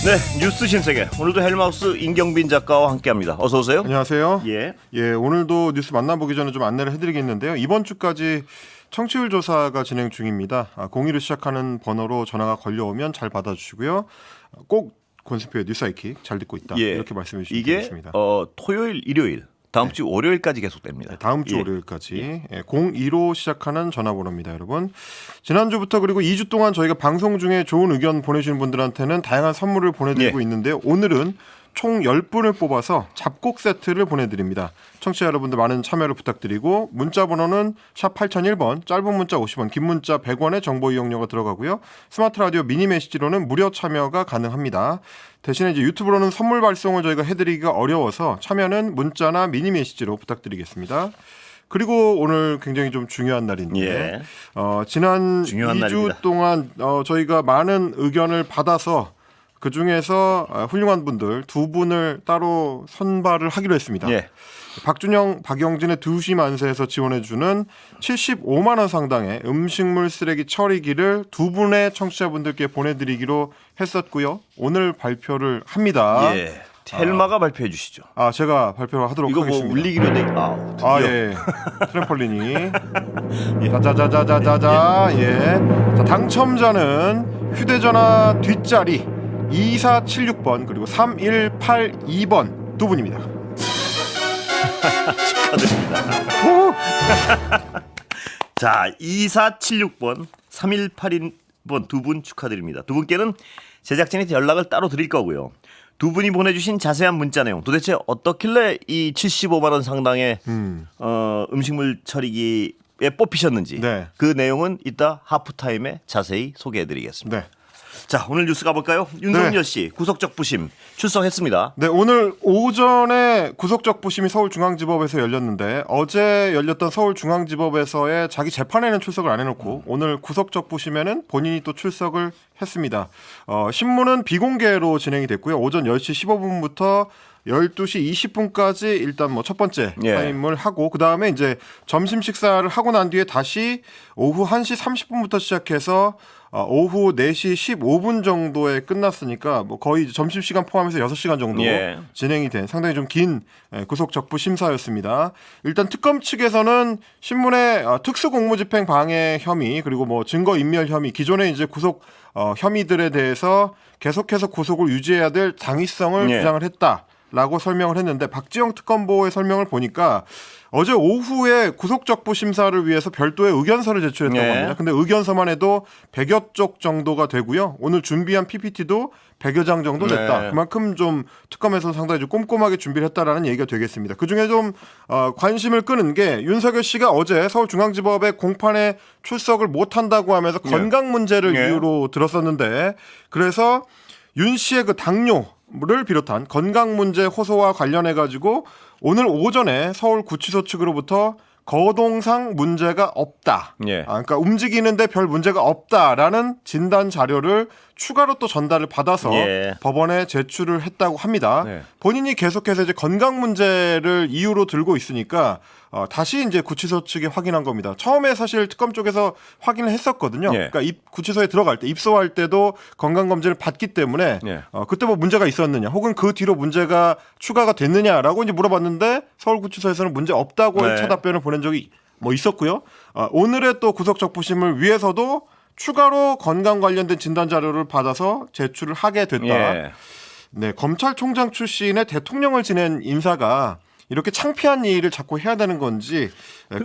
네, 뉴스 신세계. 오늘도 헬마우스 임경빈 작가와 함께합니다. 어서 오세요. 안녕하세요. 예. 오늘도 뉴스 만나보기 전에 좀 안내를 해드리겠는데요. 이번 주까지 청취율 조사가 진행 중입니다. 02로 시작하는 번호로 전화가 걸려오면 잘 받아주시고요. 꼭 권수표의 뉴스아이킥 잘 듣고 있다. 이렇게 말씀해 주시면 되겠습니다. 이게 토요일, 일요일, 다음 주 월요일까지 계속됩니다. 다음 주 월요일까지 02로 시작하는 전화번호입니다, 여러분. 지난주부터 그리고 2주 동안 저희가 방송 중에 좋은 의견 보내주신 분들한테는 다양한 선물을 보내드리고 있는데요. 오늘은 총 10분을 뽑아서 잡곡 세트를 보내드립니다. 청취자 여러분들 많은 참여를 부탁드리고 문자 번호는 샵 8001번, 짧은 문자 50원, 긴 문자 100원의 정보 이용료가 들어가고요. 스마트 라디오 미니 메시지로는 무료 참여가 가능합니다. 대신에 이제 유튜브로는 선물 발송을 저희가 해드리기가 어려워서 참여는 문자나 미니 메시지로 부탁드리겠습니다. 그리고 오늘 굉장히 좀 중요한 날인데 지난 2주 날입니다. 동안 저희가 많은 의견을 받아서 그 중에서 훌륭한 분들 두 분을 따로 선발을 하기로 했습니다. 박준영, 박영진의 2시 만세에서 지원해주는 75만 원 상당의 음식물 쓰레기 처리기를 두 분의 청취자분들께 보내드리기로 했었고요. 오늘 발표를 합니다. 헬마가 발표해 주시죠. 제가 발표를 하도록 이거 하겠습니다. 뭐 울리기로 돼. 트램펄린이. 자자자자자자. 자, 당첨자는 휴대전화 뒷자리 2476번 그리고 3182번 두 분입니다. 축하드립니다. 자, 2476번, 3182번 두 분 축하드립니다. 두 분께는 제작진이 연락을 따로 드릴 거고요. 두 분이 보내주신 자세한 문자 내용, 도대체 어떻길래 이 75만 원 상당의 음식물 처리기에 뽑히셨는지 그 내용은 이따 하프타임에 자세히 소개해드리겠습니다. 자, 오늘 뉴스 가볼까요? 윤석열 씨 구속적 부심 출석했습니다. 네, 오늘 오전에 구속적 부심이 서울중앙지법에서 열렸는데 어제 열렸던 서울중앙지법에서의 자기 재판에는 출석을 안 해놓고 오늘 구속적 부심에는 본인이 또 출석을 했습니다. 신문은 비공개로 진행이 됐고요. 오전 10시 15분부터 12시 20분까지 일단 뭐 첫 번째 타임을 하고 그 다음에 이제 점심 식사를 하고 난 뒤에 다시 오후 1시 30분부터 시작해서 오후 4시 15분 정도에 끝났으니까 뭐 거의 점심시간 포함해서 6시간 정도 진행이 된 상당히 좀 긴 구속적부 심사였습니다. 일단 특검 측에서는 신문에 특수공무집행 방해 혐의 그리고 뭐 증거인멸 혐의 기존에 이제 구속 혐의들에 대해서 계속해서 구속을 유지해야 될 당위성을 주장을 했다라고 설명을 했는데 박지영 특검보의 설명을 보니까 어제 오후에 구속적부 심사를 위해서 별도의 의견서를 제출했다고 합니다. 근데 의견서만 해도 100여 쪽 정도가 되고요. 오늘 준비한 PPT도 100여 장 정도 됐다. 그만큼 좀 특검에서 상당히 좀 꼼꼼하게 준비를 했다라는 얘기가 되겠습니다. 그중에 좀 관심을 끄는 게 윤석열 씨가 어제 서울중앙지법의 공판에 출석을 못한다고 하면서 건강 문제를 이유로 들었었는데 그래서 윤 씨의 그 당뇨를 비롯한 건강 문제 호소와 관련해 가지고 오늘 오전에 서울구치소 측으로부터 거동상 문제가 없다. 그러니까 움직이는데 별 문제가 없다라는 진단 자료를 추가로 또 전달을 받아서 법원에 제출을 했다고 합니다. 본인이 계속해서 이제 건강 문제를 이유로 들고 있으니까 다시 이제 구치소 측에 확인한 겁니다. 처음에 사실 특검 쪽에서 확인을 했었거든요. 그러니까 구치소에 들어갈 때 입소할 때도 건강 검진을 받기 때문에 그때 뭐 문제가 있었느냐, 혹은 그 뒤로 문제가 추가가 됐느냐라고 이제 물어봤는데 서울구치소에서는 문제 없다고 첫 답변을 보낸 적이 뭐 있었고요. 오늘의 또 구속적부심을 위해서도 추가로 건강 관련된 진단 자료를 받아서 제출을 하게 됐다. 검찰총장 출신의 대통령을 지낸 인사가 이렇게 창피한 일을 자꾸 해야 되는 건지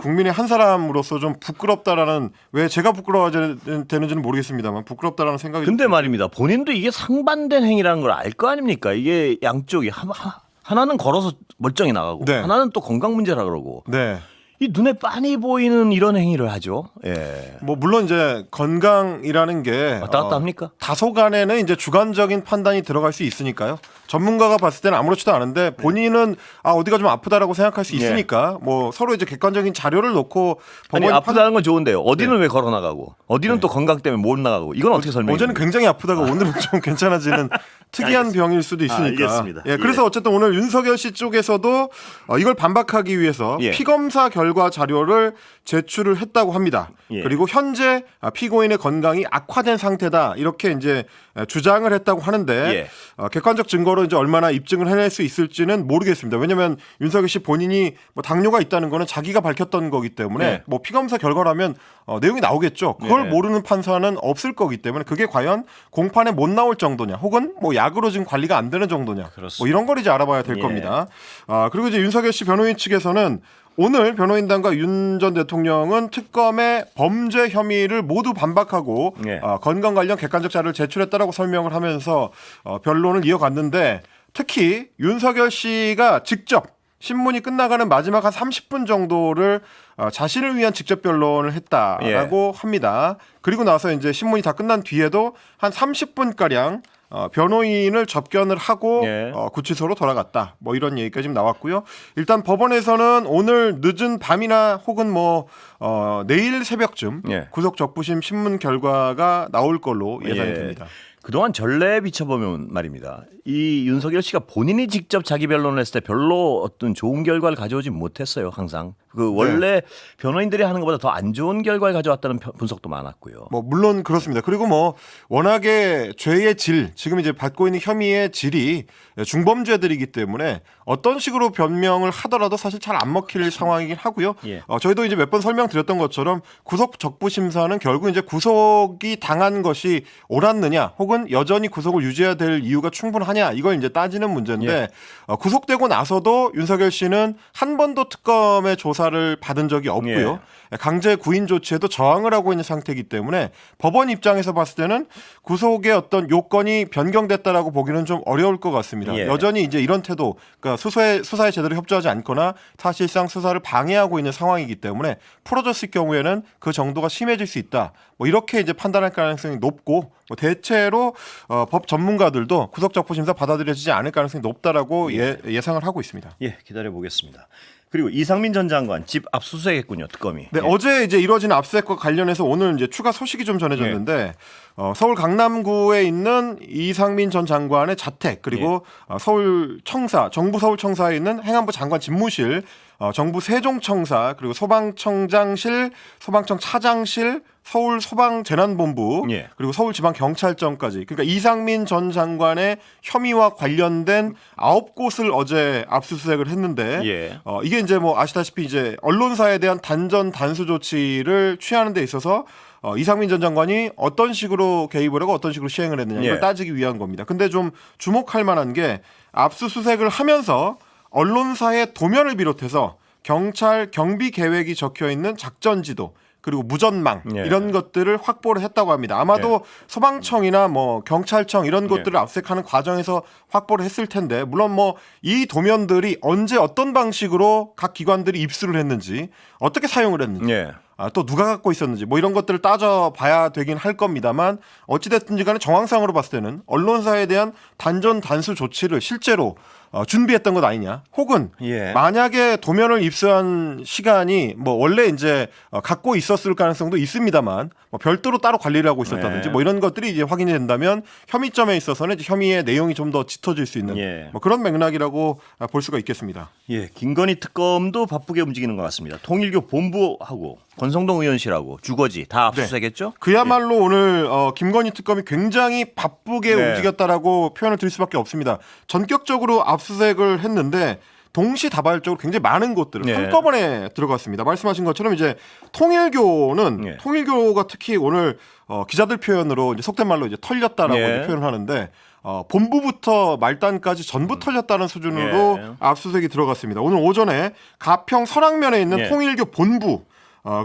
국민의 한 사람으로서 좀 부끄럽다라는, 왜 제가 부끄러워야 되는지는 모르겠습니다만 부끄럽다라는 생각이. 근데 말입니다. 본인도 이게 상반된 행위라는 걸 알 거 아닙니까? 이게 양쪽이 하나는 걸어서 멀쩡히 나가고 하나는 또 건강 문제라 그러고. 이 눈에 빤히 보이는 이런 행위를 하죠. 뭐 물론 이제 건강이라는 게 왔다 갔다 합니까? 다소간에는 이제 주관적인 판단이 들어갈 수 있으니까요. 전문가가 봤을 때는 아무렇지도 않은데 본인은 어디가 좀 아프다라고 생각할 수 있으니까 뭐 서로 이제 객관적인 자료를 놓고 법원이 아프다는 건 좋은데요. 어디는 왜 걸어 나가고 어디는 또 건강 때문에 못 나가고 이건 어떻게 설명해요? 어제는 굉장히 아프다가 오늘은 좀 괜찮아지는 특이한 병일 수도 있으니까. 알겠습니다. 그래서 어쨌든 오늘 윤석열 씨 쪽에서도 이걸 반박하기 위해서 피검사 결과 자료를 제출을 했다고 합니다. 그리고 현재 피고인의 건강이 악화된 상태다 이렇게 이제 주장을 했다고 하는데 객관적 증거로 이제 얼마나 입증을 해낼 수 있을지는 모르겠습니다. 왜냐하면 윤석열 씨 본인이 뭐 당뇨가 있다는 거는 자기가 밝혔던 거기 때문에 네. 뭐 피검사 결과라면 내용이 나오겠죠. 그걸 네. 모르는 판사는 없을 거기 때문에 그게 과연 공판에 못 나올 정도냐, 혹은 뭐 약으로 지금 관리가 안 되는 정도냐, 뭐 이런 걸 이제 알아봐야 될 예. 겁니다. 그리고 이제 윤석열 씨 변호인 측에서는 오늘 변호인단과 윤 전 대통령은 특검의 범죄 혐의를 모두 반박하고 예. 건강 관련 객관적 자료를 제출했다라고 설명을 하면서 변론을 이어갔는데, 특히 윤석열 씨가 직접 신문이 끝나가는 마지막 한 30분 정도를 자신을 위한 직접 변론을 했다라고 합니다. 그리고 나서 이제 신문이 다 끝난 뒤에도 한 30분가량 변호인을 접견을 하고 예. 구치소로 돌아갔다. 뭐 이런 얘기가 지금 나왔고요. 일단 법원에서는 오늘 늦은 밤이나 혹은 내일 새벽쯤 예. 구속 적부심 신문 결과가 나올 걸로 예상이 예. 됩니다. 그동안 전례에 비춰보면 말입니다. 이 윤석열 씨가 본인이 직접 자기 변론을 했을 때 별로 어떤 좋은 결과를 가져오지 못했어요. 항상 그 원래 변호인들이 하는 것보다 더 안 좋은 결과를 가져왔다는 분석도 많았고요. 뭐 물론 그렇습니다. 그리고 뭐 워낙에 죄의 질, 지금 이제 받고 있는 혐의의 질이 중범죄들이기 때문에 어떤 식으로 변명을 하더라도 사실 잘 안 먹힐 상황이긴 하고요. 예. 저희도 이제 몇 번 설명드렸던 것처럼 구속 적부 심사는 결국 이제 구속이 당한 것이 옳았느냐, 혹은 여전히 구속을 유지해야 될 이유가 충분하냐, 이걸 이제 따지는 문제인데, 예. 구속되고 나서도 윤석열 씨는 한 번도 특검의 조사를 받은 적이 없고요. 강제 구인 조치에도 저항을 하고 있는 상태이기 때문에 법원 입장에서 봤을 때는 구속의 어떤 요건이 변경됐다라고 보기는 좀 어려울 것 같습니다. 예. 여전히 이제 이런 태도, 그러니까 수사에 제대로 협조하지 않거나 사실상 수사를 방해하고 있는 상황이기 때문에 풀어졌을 경우에는 그 정도가 심해질 수 있다. 뭐 이렇게 이제 판단할 가능성이 높고, 뭐 대체로 법 전문가들도 구속적부 심사 받아들여지지 않을 가능성이 높다라고 예상을 하고 있습니다. 예, 기다려 보겠습니다. 그리고 이상민 전 장관 집 압수수색했군요, 특검이. 네, 어제 이제 이뤄진 압수수색과 관련해서 오늘 이제 추가 소식이 좀 전해졌는데, 서울 강남구에 있는 이상민 전 장관의 자택, 그리고 서울 청사, 정부 서울 청사에 있는 행안부 장관 집무실, 정부 세종청사, 그리고 소방청장실, 소방청 차장실, 서울 소방재난본부, 그리고 서울지방경찰청까지, 그러니까 이상민 전 장관의 혐의와 관련된 9곳을 어제 압수수색을 했는데, 이게 이제 뭐 아시다시피 이제 언론사에 대한 단전 단수 조치를 취하는 데 있어서 이상민 전 장관이 어떤 식으로 개입을 하고 어떤 식으로 시행을 했느냐, 이걸 따지기 위한 겁니다. 근데 좀 주목할 만한 게, 압수수색을 하면서 언론사의 도면을 비롯해서 경찰 경비 계획이 적혀 있는 작전 지도, 그리고 무전망, 이런 것들을 확보를 했다고 합니다. 아마도 소방청이나 뭐 경찰청 이런 것들을 압수수색하는 과정에서 확보를 했을 텐데, 물론 뭐 이 도면들이 언제 어떤 방식으로 각 기관들이 입수를 했는지, 어떻게 사용을 했는지, 또 누가 갖고 있었는지, 뭐 이런 것들을 따져봐야 되긴 할 겁니다만, 어찌됐든지 간에 정황상으로 봤을 때는 언론사에 대한 단전 단수 조치를 실제로 준비했던 것 아니냐, 혹은 만약에 도면을 입수한 시간이 뭐 원래 이제 갖고 있었을 가능성도 있습니다만, 뭐 별도로 따로 관리를 하고 있었다든지 뭐 이런 것들이 이제 확인이 된다면 혐의점에 있어서는 이제 혐의의 내용이 좀 더 짙어질 수 있는 뭐 그런 맥락이라고 볼 수가 있겠습니다. 김건희 특검도 바쁘게 움직이는 것 같습니다. 통일교 본부하고 권성동 의원실하고 주거지 다 압수수색했죠? 그야말로 오늘 김건희 특검이 굉장히 바쁘게 움직였다라고 표현을 드릴 수밖에 없습니다. 전격적으로 압수수색을 했는데 동시다발적으로 굉장히 많은 곳들을 한꺼번에 들어갔습니다. 말씀하신 것처럼 이제 통일교가 특히 오늘 기자들 표현으로 이제 속된 말로 이제 털렸다라고 이제 표현을 하는데, 본부부터 말단까지 전부 털렸다는 수준으로 압수수색이 들어갔습니다. 오늘 오전에 가평 설악면에 있는 통일교 본부,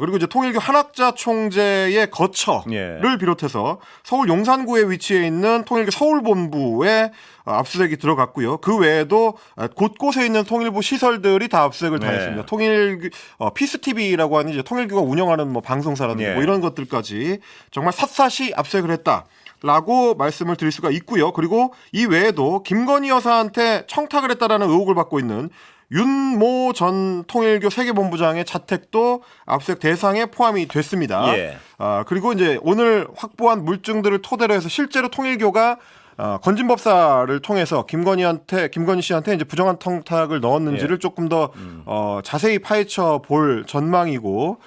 그리고 이제 통일교 한학자 총재의 거처를 비롯해서 서울 용산구에 위치해 있는 통일교 서울본부에 압수수색이 들어갔고요. 그 외에도 곳곳에 있는 통일부 시설들이 다 압수수색을 당했습니다. 통일교 피스TV라고 하는 이제 통일교가 운영하는 뭐 방송사라든지 뭐 이런 것들까지 정말 샅샅이 압수수색을 했다라고 말씀을 드릴 수가 있고요. 그리고 이 외에도 김건희 여사한테 청탁을 했다라는 의혹을 받고 있는 윤모 전 통일교 세계본부장의 자택도 압수수색 대상에 포함이 됐습니다. 그리고 이제 오늘 확보한 물증들을 토대로 해서 실제로 통일교가 건진법사를 통해서 김건희 씨한테 이제 부정한 청탁을 넣었는지를 조금 더 자세히 파헤쳐 볼 전망이고,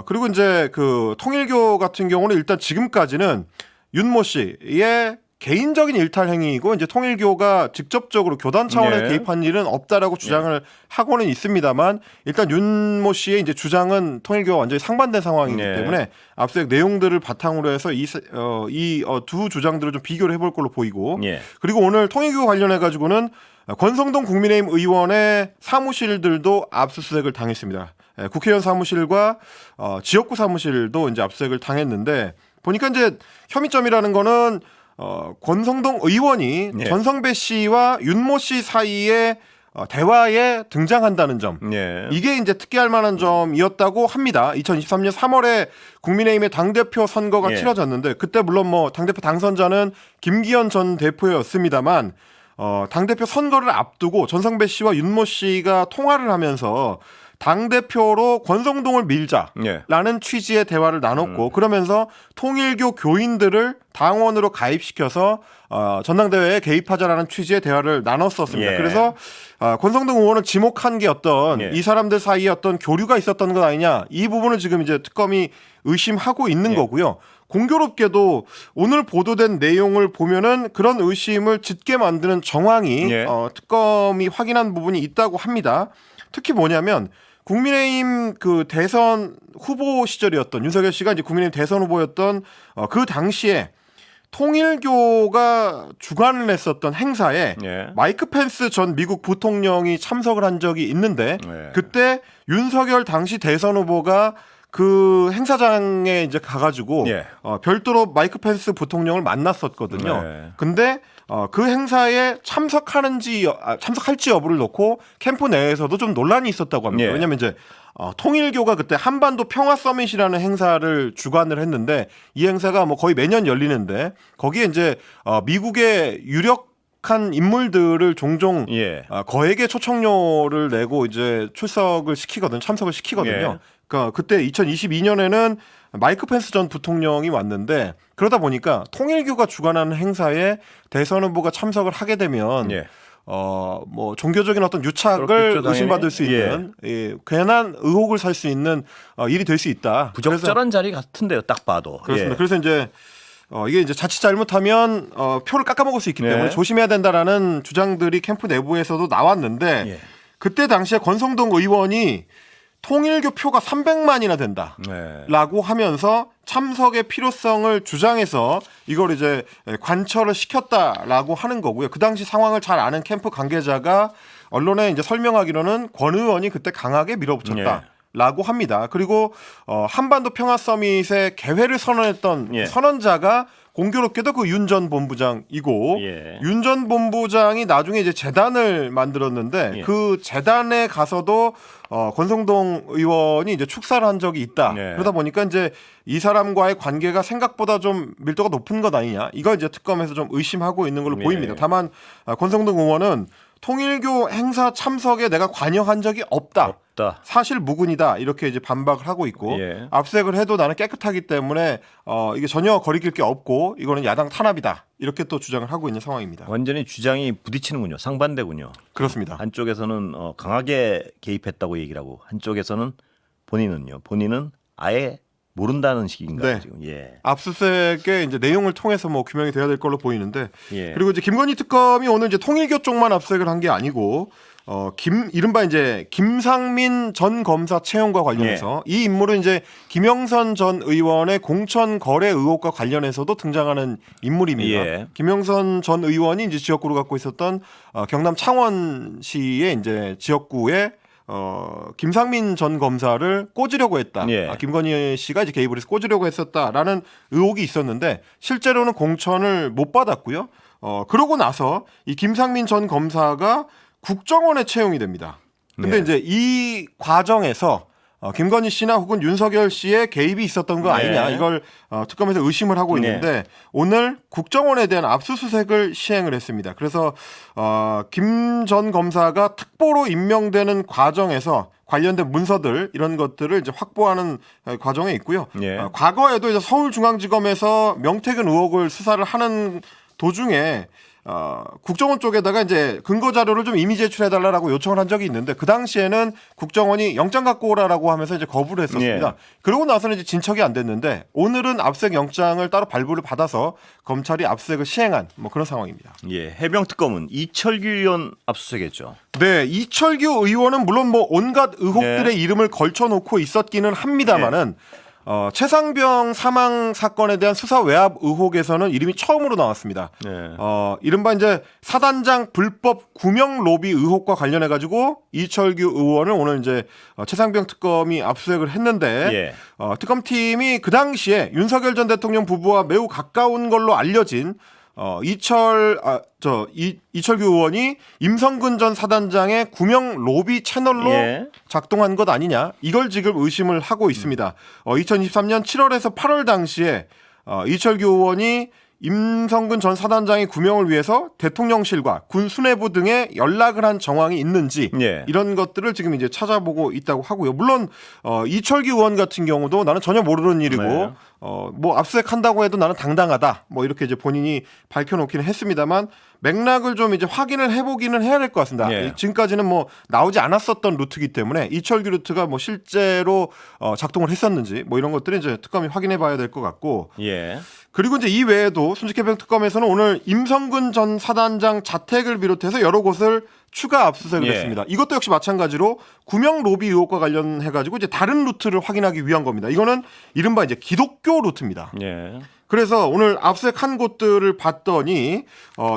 그리고 이제 그 통일교 같은 경우는 일단 지금까지는 윤모 씨의 개인적인 일탈 행위이고 이제 통일교가 직접적으로 교단 차원에서 네. 개입한 일은 없다라고 주장을 하고는 있습니다만 일단 윤모 씨의 이제 주장은 통일교와 완전히 상반된 상황이기 네. 때문에 앞서 내용들을 바탕으로 해서 이 두 주장들을 좀 비교를 해볼 걸로 보이고 예. 그리고 오늘 통일교 관련해 가지고는 권성동 국민의힘 의원의 사무실들도 압수수색을 당했습니다. 국회의원 사무실과 지역구 사무실도 이제 압수수색을 당했는데 보니까 이제 혐의점이라는 거는 권성동 의원이 예. 전성배 씨와 윤모 씨 사이에 대화에 등장한다는 점. 예. 이게 이제 특기할 만한 점이었다고 합니다. 2023년 3월에 국민의힘의 당대표 선거가 예. 치러졌는데 그때 물론 뭐 당대표 당선자는 김기현 전 대표였습니다만 당대표 선거를 앞두고 전성배 씨와 윤모 씨가 통화를 하면서 당대표로 권성동을 밀자라는 예. 취지의 대화를 나눴고 그러면서 통일교 교인들을 당원으로 가입시켜서 전당대회에 개입하자라는 취지의 대화를 나눴었습니다. 예. 그래서 권성동 의원은 지목한 게 어떤 예. 이 사람들 사이에 어떤 교류가 있었던 것 아니냐 이 부분을 지금 이제 특검이 의심하고 있는 예. 거고요. 공교롭게도 오늘 보도된 내용을 보면은 그런 의심을 짙게 만드는 정황이 예. 특검이 확인한 부분이 있다고 합니다. 특히 뭐냐면 국민의힘 그 대선 후보 시절이었던 윤석열 씨가 이제 국민의힘 대선 후보였던 그 당시에 통일교가 주관을 했었던 행사에 예. 마이크 펜스 전 미국 부통령이 참석을 한 적이 있는데 예. 그때 윤석열 당시 대선 후보가 그 행사장에 이제 가가지고 예. 별도로 마이크 펜스 부통령을 만났었거든요. 네. 근데 그 행사에 참석할지 여부를 놓고 캠프 내에서도 좀 논란이 있었다고 합니다. 예. 왜냐하면 이제 통일교가 그때 한반도 평화 서밋이라는 행사를 주관을 했는데 이 행사가 뭐 거의 매년 열리는데 거기에 이제 미국의 유력한 인물들을 종종 예. 거액의 초청료를 내고 이제 출석을 시키거든요. 참석을 시키거든요. 예. 그러니까 그때 2022년에는 마이크 펜스 전 부통령이 왔는데 그러다 보니까 통일교가 주관하는 행사에 대선 후보가 참석을 하게 되면 예. 뭐 종교적인 어떤 유착을 그렇겠죠, 당연히. 의심받을 수 있는 괜한 의혹을 살 수 있는 일이 될 수 있다. 부적절한 자리 같은데요, 딱 봐도. 그렇습니다. 예. 그래서 이제 이게 이제 자칫 잘못하면 표를 깎아먹을 수 있기 때문에 네. 조심해야 된다라는 주장들이 캠프 내부에서도 나왔는데 예. 그때 당시에 권성동 의원이 통일교 표가 300만이나 된다. 네. 라고 하면서 참석의 필요성을 주장해서 이걸 이제 관철을 시켰다라고 하는 거고요. 그 당시 상황을 잘 아는 캠프 관계자가 언론에 이제 설명하기로는 권 의원이 그때 강하게 밀어붙였다. 라고 합니다. 그리고 한반도 평화 서밋의 개회를 선언했던 예. 선언자가 공교롭게도 그 윤 전 본부장이고 예. 윤 전 본부장이 나중에 이제 재단을 만들었는데 예. 그 재단에 가서도 권성동 의원이 이제 축사를 한 적이 있다. 예. 그러다 보니까 이제 이 사람과의 관계가 생각보다 좀 밀도가 높은 것 아니냐. 이걸 이제 특검에서 좀 의심하고 있는 걸로 예. 보입니다. 다만 권성동 의원은 통일교 행사 참석에 내가 관여한 적이 없다. 사실 무근이다 이렇게 이제 반박을 하고 있고 예. 압색을 해도 나는 깨끗하기 때문에 이게 전혀 거리낄 게 없고 이거는 야당 탄압이다 이렇게 또 주장을 하고 있는 상황입니다. 완전히 주장이 부딪히는군요. 상반되군요. 그렇습니다. 한쪽에서는 강하게 개입했다고 얘기를 하고 한쪽에서는 본인은 아예 모른다는 식인가요 네. 지금? 예. 압수수색의 이제 내용을 통해서 뭐 규명이 돼야 될 걸로 보이는데 예. 그리고 이제 김건희 특검이 오늘 이제 통일교 쪽만 압수수색을 한 게 아니고 이른바 이제 김상민 전 검사 채용과 관련해서 이 인물은 이제 김영선 전 의원의 공천 거래 의혹과 관련해서도 등장하는 인물입니다. 예. 김영선 전 의원이 이제 지역구를 갖고 있었던 경남 창원시의 이제 지역구에 김상민 전 검사를 꽂으려고 했다. 예. 김건희 씨가 이제 개입을 해서 꽂으려고 했었다라는 의혹이 있었는데 실제로는 공천을 못 받았고요. 그러고 나서 이 김상민 전 검사가 국정원에 채용이 됩니다. 근데 네. 이제 이 과정에서 김건희 씨나 혹은 윤석열 씨의 개입이 있었던 거 아니냐 네. 이걸 특검에서 의심을 하고 있는데 오늘 국정원에 대한 압수수색을 시행을 했습니다. 그래서 김 전 검사가 특보로 임명되는 과정에서 관련된 문서들 이런 것들을 이제 확보하는 과정에 있고요. 예. 과거에도 이제 서울중앙지검에서 명태균 의혹을 수사를 하는 도중에 국정원 쪽에다가 이제 근거 자료를 좀 이미 제출해달라고 요청을 한 적이 있는데 그 당시에는 국정원이 영장 갖고 오라라고 하면서 이제 거부를 했었습니다. 예. 그러고 나서는 이제 진척이 안 됐는데 오늘은 압수수색 영장을 따로 발부를 받아서 검찰이 압수수색을 시행한 뭐 그런 상황입니다. 예, 해병 특검은 이철규 의원 압수수색했죠. 네, 이철규 의원은 물론 뭐 온갖 의혹들의 이름을 걸쳐놓고 있었기는 합니다만은 최상병 사망 사건에 대한 수사 외압 의혹에서는 이름이 처음으로 나왔습니다. 네. 이른바 이제 사단장 불법 구명 로비 의혹과 관련해 가지고 이철규 의원을 오늘 이제 최상병 특검이 압수수색을 했는데 예. 특검팀이 그 당시에 윤석열 전 대통령 부부와 매우 가까운 걸로 알려진 이철규 의원이 임성근 전 사단장의 구명 로비 채널로 예. 작동한 것 아니냐 이걸 지금 의심을 하고 있습니다. 2023년 7월에서 8월 당시에 이철규 의원이 임성근 전 사단장의 구명을 위해서 대통령실과 군 수뇌부 등에 연락을 한 정황이 있는지 예. 이런 것들을 지금 이제 찾아보고 있다고 하고요. 물론 이철규 의원 같은 경우도 나는 전혀 모르는 일이고 네. 뭐 압수수색한다고 해도 나는 당당하다. 뭐 이렇게 이제 본인이 밝혀놓기는 했습니다만 맥락을 좀 이제 확인을 해보기는 해야 될 것 같습니다. 예. 지금까지는 뭐 나오지 않았었던 루트이기 때문에 이철규 루트가 뭐 실제로 작동을 했었는지 뭐 이런 것들은 이제 특검이 확인해봐야 될 것 같고. 예. 그리고 이제 이 외에도 순직해병 특검에서는 오늘 임성근 전 사단장 자택을 비롯해서 여러 곳을 추가 압수수색을 예. 했습니다. 이것도 역시 마찬가지로 구명 로비 의혹과 관련해 가지고 이제 다른 루트를 확인하기 위한 겁니다. 이거는 이른바 이제 기독교 루트입니다. 예. 그래서 오늘 압수수색한 곳들을 봤더니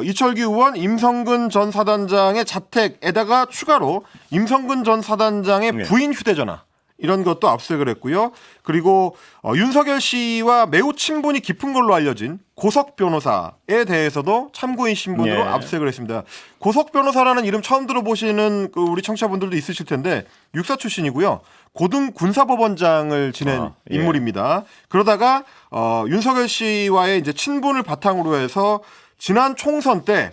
이철규 의원, 임성근 전 사단장의 자택에다가 추가로 임성근 전 사단장의 네. 부인 휴대전화 이런 것도 압수수색을 했고요. 그리고 윤석열 씨와 매우 친분이 깊은 걸로 알려진 고석 변호사에 대해서도 참고인 신분으로 예. 압수수색을 했습니다. 고석 변호사라는 이름 처음 들어보시는 우리 청취자분들도 있으실 텐데 육사 출신이고요. 고등 군사법원장을 지낸 예. 인물입니다. 그러다가 윤석열 씨와의 이제 친분을 바탕으로 해서 지난 총선 때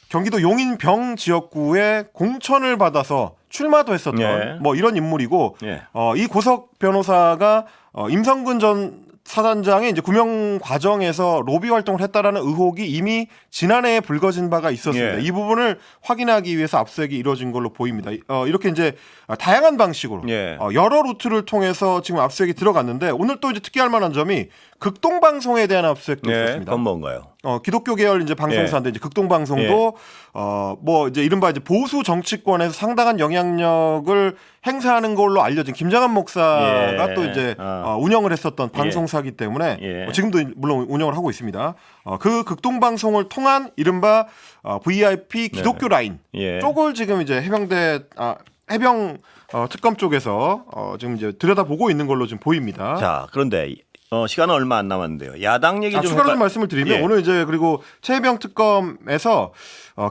경기도 용인병 지역구에 공천을 받아서 출마도 했었던 예. 뭐 이런 인물이고 예. 이 고석 변호사가 임성근 전 사단장의 이제 구명 과정에서 로비 활동을 했다라는 의혹이 이미 지난해에 불거진 바가 있었습니다. 예. 이 부분을 확인하기 위해서 압수수색이 이루어진 걸로 보입니다. 이렇게 이제 다양한 방식으로 예. 여러 루트를 통해서 지금 압수수색이 들어갔는데 오늘 또 이제 특이할 만한 점이 극동방송에 대한 압수수색도 예. 있었습니다. 그건 뭔가요? 기독교 계열 이제 방송사인데 이제 극동방송도 뭐 이제 이른바 이제 보수 정치권에서 상당한 영향력을 행사하는 걸로 알려진 김장한 목사가 예. 또 이제 운영을 했었던 방송사기 때문에 예. 지금도 물론 운영을 하고 있습니다. 그 극동방송을 통한 이른바 VIP 기독교 라인 예. 쪽을 지금 이제 해병 특검 쪽에서 지금 이제 들여다보고 있는 걸로 지금 보입니다. 자, 그런데 시간은 얼마 안 남았는데요. 야당 얘기 좀 추가로 좀 말씀을 드리면 예. 오늘 이제 그리고 최해병 특검에서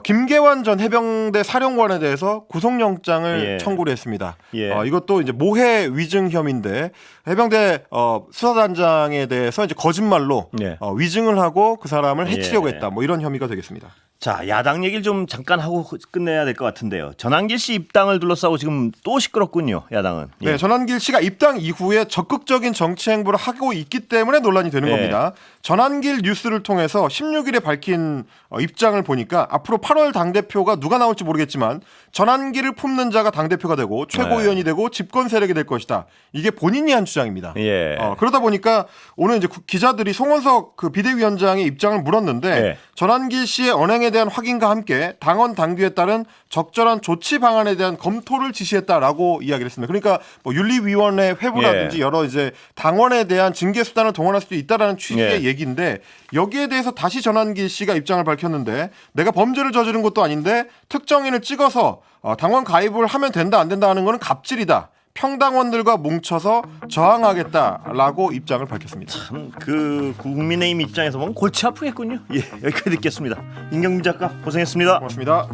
김계환 전 해병대 사령관에 대해서 구속영장을 예. 청구를 했습니다. 예. 이것도 이제 모해 위증 혐의인데 해병대 수사단장에 대해서 이제 거짓말로 예. 위증을 하고 그 사람을 해치려고 예. 했다. 뭐 이런 혐의가 되겠습니다. 자, 야당 얘기를 좀 잠깐 하고 끝내야 될 것 같은데요. 전한길 씨 입당을 둘러싸고 지금 또 시끄럽군요. 야당은. 예. 네, 전한길 씨가 입당 이후에 적극적인 정치 행보를 하고 있기 때문에 논란이 되는 네. 겁니다. 전한길 뉴스를 통해서 16일에 밝힌 입장을 보니까 앞으로 8월 당대표가 누가 나올지 모르겠지만 전한길을 품는 자가 당대표가 되고 최고위원이 되고 집권 세력이 될 것이다. 이게 본인이 한 주장입니다. 예. 그러다 보니까 오늘 이제 기자들이 송원석 그 비대위원장의 입장을 물었는데 네. 전한길 씨의 언행에 대한 확인과 함께 당원 당규에 따른 적절한 조치 방안에 대한 검토를 지시했다라고 이야기를 했습니다. 그러니까 뭐 윤리위원회 회부라든지 예. 여러 이제 당원에 대한 징계 수단을 동원할 수도 있다라는 취지의 예. 얘기인데 여기에 대해서 다시 전한길 씨가 입장을 밝혔는데 내가 범죄를 저지른 것도 아닌데 특정인을 찍어서 당원 가입을 하면 된다 안 된다 하는 거는 갑질이다. 평당원들과 뭉쳐서 저항하겠다라고 입장을 밝혔습니다. 그 국민의힘 입장에서 보면 골치 아프겠군요. 예, 여기까지 듣겠습니다. 임경민 작가 고생했습니다. 고맙습니다.